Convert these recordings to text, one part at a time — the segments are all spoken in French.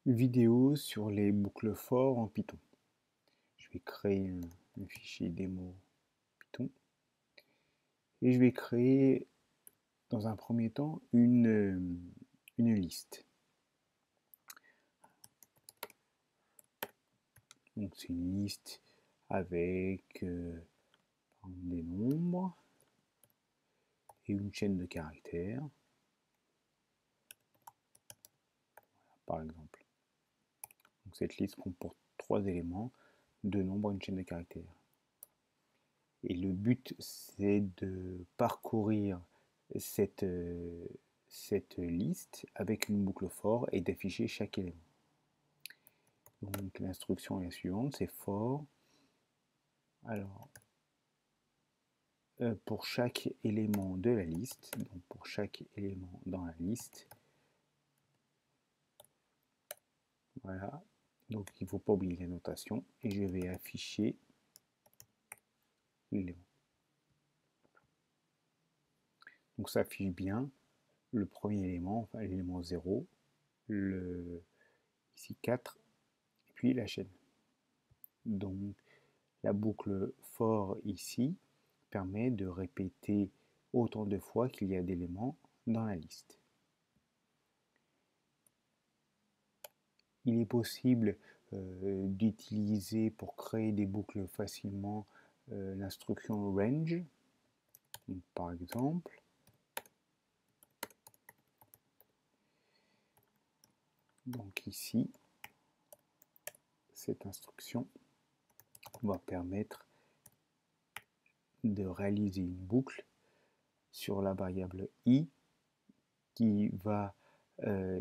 Vidéo sur les boucles for en Python. Je vais créer un fichier démo Python et je vais créer dans un premier temps une liste. Donc c'est une liste avec des nombres et une chaîne de caractères, par exemple. Donc cette liste comporte 3 éléments, 2 nombres et une chaîne de caractères. Et le but, c'est de parcourir cette liste avec une boucle for et d'afficher chaque élément. Donc l'instruction est la suivante, c'est for. Alors, pour chaque élément de la liste, donc pour chaque élément dans la liste, voilà, donc il ne faut pas oublier la notation, et je vais afficher l'élément. Donc ça affiche bien le premier élément, enfin l'élément 0, ici 4, et puis la chaîne. Donc la boucle for ici permet de répéter autant de fois qu'il y a d'éléments dans la liste. Il est possible d'utiliser pour créer des boucles facilement l'instruction range. Donc, par exemple, donc ici, cette instruction va permettre de réaliser une boucle sur la variable i qui va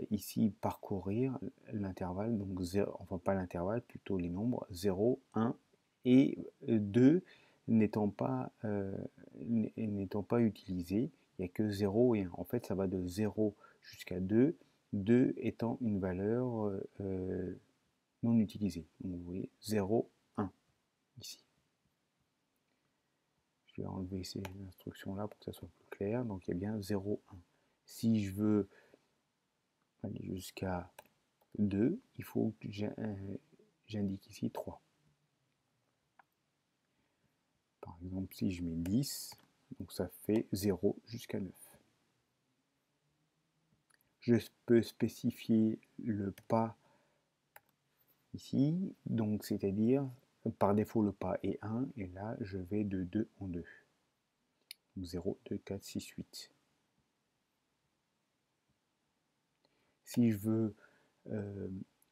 ici parcourir l'intervalle, donc 0, enfin pas l'intervalle, plutôt les nombres 0, 1 et 2 n'étant pas utilisés, il n'y a que 0 et 1. En fait, ça va de 0 jusqu'à 2, 2 étant une valeur non utilisée. Donc vous voyez 0, 1 ici. Je vais enlever ces instructions-là pour que ça soit plus clair. Donc il y a bien 0, 1. Si je veux aller jusqu'à 2, il faut que j'indique ici 3. Par exemple, si je mets 10, donc ça fait 0 jusqu'à 9. Je peux spécifier le pas ici, donc c'est-à-dire par défaut le pas est 1, et là je vais de 2 en 2. Donc 0, 2, 4, 6, 8. Si je veux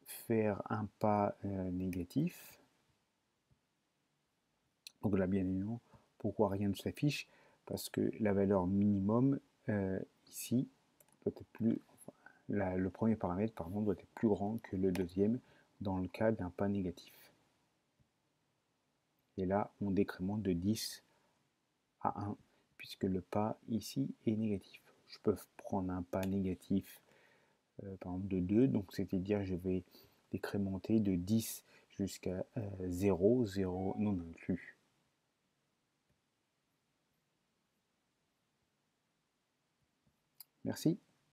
faire un pas négatif, donc là bien évidemment, pourquoi rien ne s'affiche? Parce que la valeur minimum ici doit être plus, enfin, le premier paramètre pardon, doit être plus grand que le deuxième dans le cas d'un pas négatif. Et là, on décrémente de 10 à 1 puisque le pas ici est négatif. Je peux prendre un pas négatif par exemple de 2, donc c'est-à-dire je vais décrémenter de 10 jusqu'à 0, 0 non inclus. Merci.